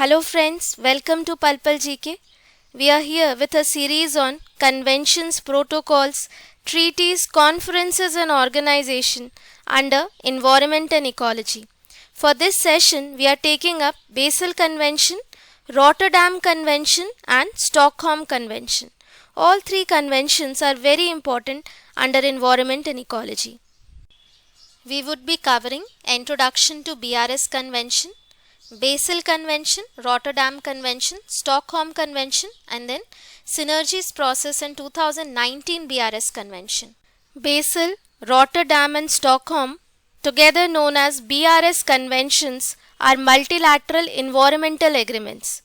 Hello friends, welcome to Pulpal GK. We are here with a series on conventions, protocols, treaties, conferences and organization under environment and ecology. For this session, we are taking up Basel Convention, Rotterdam Convention and Stockholm Convention. All three conventions are very important under environment and ecology. We would be covering Introduction to BRS Convention, Basel Convention, Rotterdam Convention, Stockholm Convention and then Synergies Process and 2019 BRS Convention. Basel, Rotterdam and Stockholm, together known as BRS Conventions, are multilateral environmental agreements.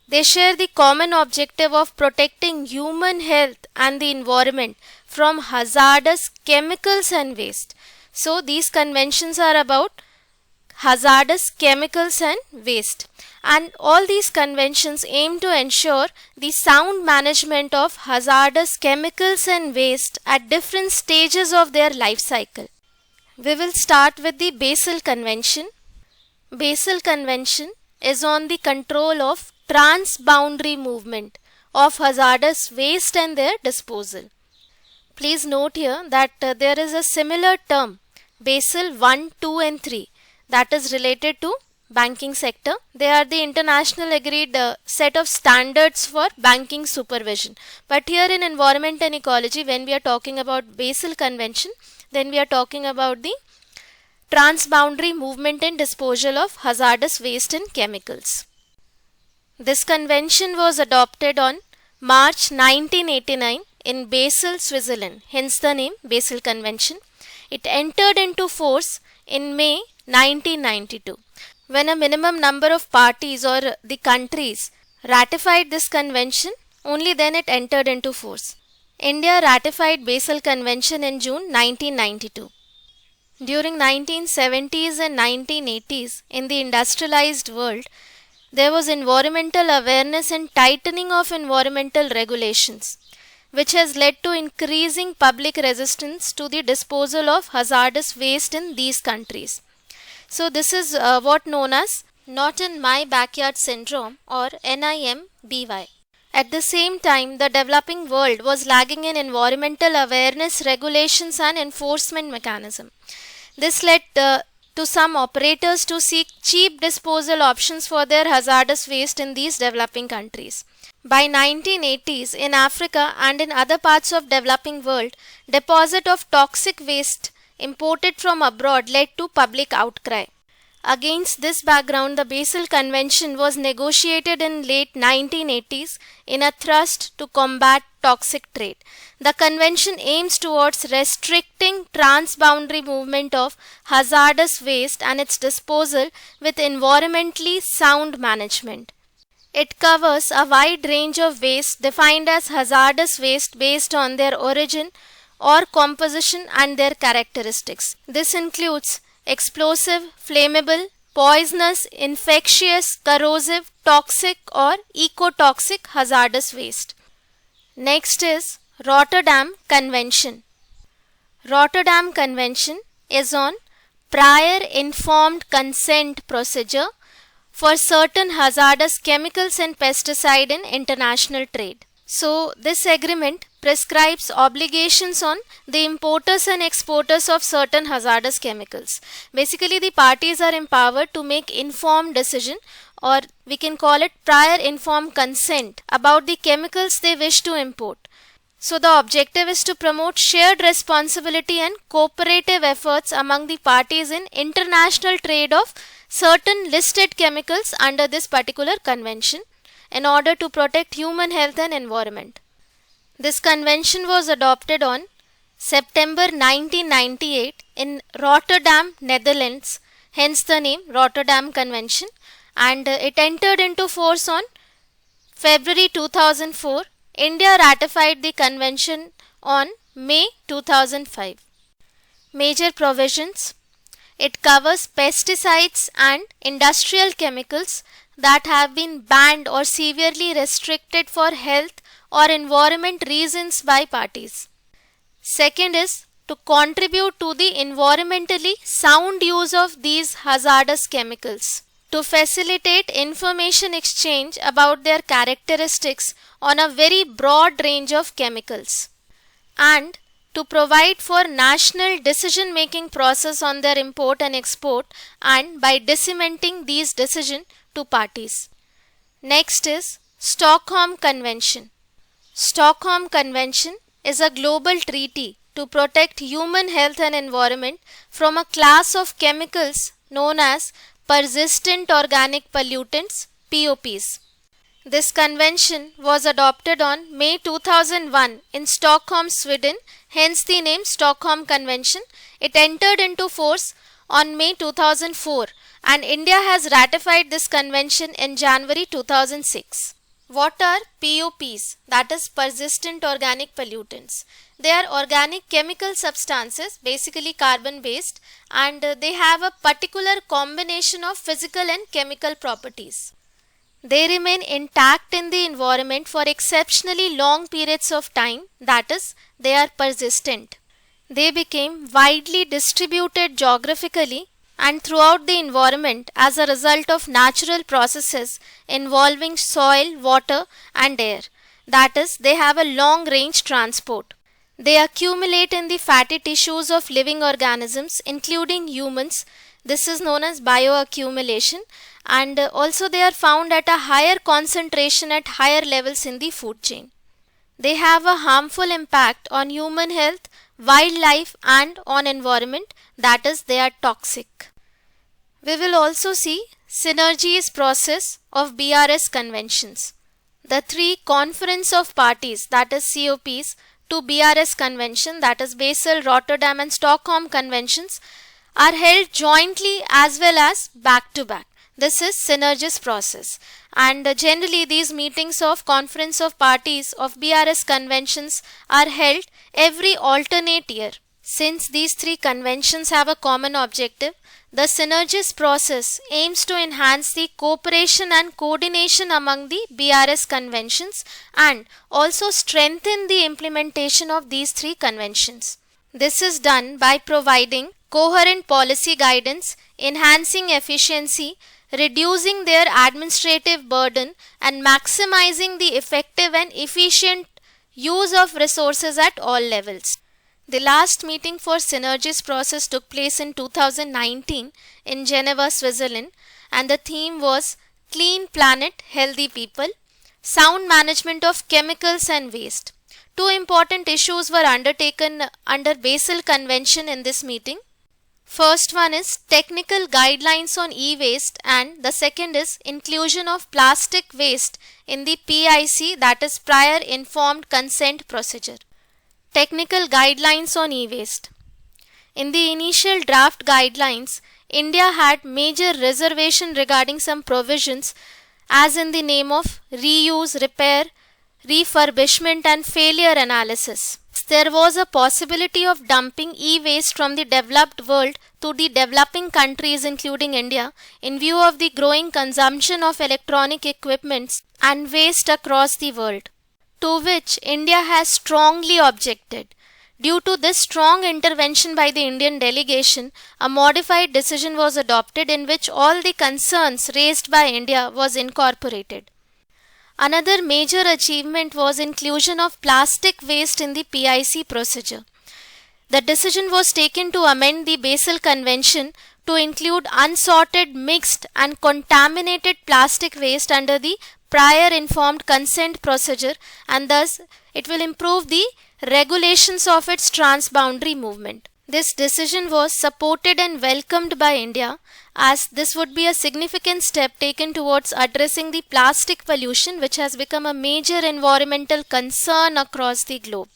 They share the common objective of protecting human health and the environment from hazardous chemicals and waste. So these conventions are about hazardous chemicals and waste, and all these conventions aim to ensure the sound management of hazardous chemicals and waste at different stages of their life cycle. We will start with the Basel Convention. Basel Convention is on the control of transboundary movement of hazardous waste and their disposal. Please note here that there is a similar term, Basel 1, 2 and 3, that is related to banking sector. They are the international agreed set of standards for banking supervision. But here in environment and ecology, when we are talking about Basel Convention, then we are talking about the transboundary movement and disposal of hazardous waste and chemicals. This convention was adopted on March 1989 in Basel, Switzerland, hence the name Basel Convention. It entered into force in May 1992. When a minimum number of parties or the countries ratified this convention, only then it entered into force. India ratified Basel Convention in June 1992. During 1970s and 1980s in the industrialized world, there was environmental awareness and tightening of environmental regulations, which has led to increasing public resistance to the disposal of hazardous waste in these countries. So this is what known as Not in My Backyard Syndrome or NIMBY. At the same time, the developing world was lagging in environmental awareness, regulations and enforcement mechanism. This led to some operators to seek cheap disposal options for their hazardous waste in these developing countries. By 1980s, in Africa and in other parts of developing world, deposit of toxic waste imported from abroad led to public outcry. Against this background, the Basel Convention was negotiated in late 1980s in a thrust to combat toxic trade. The convention aims towards restricting transboundary movement of hazardous waste and its disposal with environmentally sound management. It covers a wide range of waste defined as hazardous waste based on their origin or composition and their characteristics. This includes explosive, flammable, poisonous, infectious, corrosive, toxic or ecotoxic hazardous waste. Next is Rotterdam Convention. Rotterdam Convention is on prior informed consent procedure for certain hazardous chemicals and pesticide in international trade. So this agreement prescribes obligations on the importers and exporters of certain hazardous chemicals. Basically, the parties are empowered to make informed decision, or we can call it prior informed consent, about the chemicals they wish to import. So the objective is to promote shared responsibility and cooperative efforts among the parties in international trade of certain listed chemicals under this particular convention in order to protect human health and environment. This convention was adopted on September 1998 in Rotterdam, Netherlands, hence the name Rotterdam Convention, and it entered into force on February 2004. India ratified the convention on May 2005. Major provisions. It covers pesticides and industrial chemicals that have been banned or severely restricted for health or environment reasons by parties. Second is to contribute to the environmentally sound use of these hazardous chemicals. to facilitate information exchange about their characteristics on a very broad range of chemicals, and to provide for national decision-making process on their import and export, and by disseminating these decisions to parties. Next is Stockholm Convention. Stockholm Convention is a global treaty to protect human health and environment from a class of chemicals known as persistent organic pollutants, POPs. This convention was adopted on May 2001 in Stockholm, Sweden, hence the name Stockholm Convention. It entered into force on May 2004 and India has ratified this convention in January 2006. What are POPs? That is persistent organic pollutants. They are organic chemical substances, basically carbon based, and they have a particular combination of physical and chemical properties. They remain intact in the environment for exceptionally long periods of time, that is, they are persistent. They became widely distributed geographically and throughout the environment as a result of natural processes involving soil, water and air. That is, they have a long range transport. They accumulate in the fatty tissues of living organisms including humans. This is known as bioaccumulation, and also they are found at a higher concentration at higher levels in the food chain. They have a harmful impact on human health, wildlife and on environment, that is, they are toxic. We will also see synergies process of BRS conventions. The three conference of parties, that is COPs, to BRS convention, that is Basel, Rotterdam and Stockholm conventions, are held jointly as well as back to back. This is synergist process, and generally these meetings of conference of parties of BRS conventions are held every alternate year. Since these three conventions have a common objective, the synergist process aims to enhance the cooperation and coordination among the BRS conventions and also strengthen the implementation of these three conventions. This is done by providing coherent policy guidance, enhancing efficiency, reducing their administrative burden and maximizing the effective and efficient use of resources at all levels. The last meeting for synergist process took place in 2019 in Geneva, Switzerland, and the theme was Clean Planet, Healthy People, Sound Management of Chemicals and Waste. Two important issues were undertaken under Basel Convention in this meeting. First one is technical guidelines on e-waste, and the second is inclusion of plastic waste in the PIC, that is Prior Informed Consent procedure. Technical guidelines on e-waste. In the initial draft guidelines, India had major reservation regarding some provisions as in the name of reuse, repair, refurbishment and failure analysis. There was a possibility of dumping e-waste from the developed world to the developing countries including India in view of the growing consumption of electronic equipments and waste across the world, to which India has strongly objected. Due to this strong intervention by the Indian delegation, a modified decision was adopted in which all the concerns raised by India was incorporated. Another major achievement was inclusion of plastic waste in the PIC procedure. The decision was taken to amend the Basel Convention to include unsorted, mixed and contaminated plastic waste under the Prior Informed Consent procedure, and thus it will improve the regulations of its transboundary movement. This decision was supported and welcomed by India, as this would be a significant step taken towards addressing the plastic pollution, which has become a major environmental concern across the globe.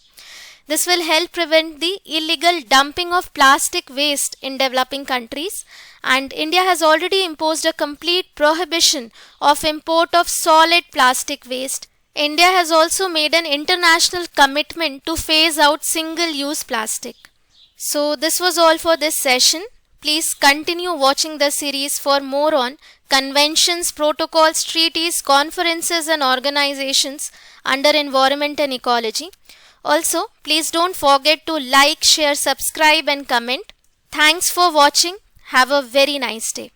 This will help prevent the illegal dumping of plastic waste in developing countries, and India has already imposed a complete prohibition of import of solid plastic waste. India has also made an international commitment to phase out single-use plastic. So this was all for this session. Please continue watching the series for more on conventions, protocols, treaties, conferences and organizations under environment and ecology. Also, please don't forget to like, share, subscribe and comment. Thanks for watching. Have a very nice day.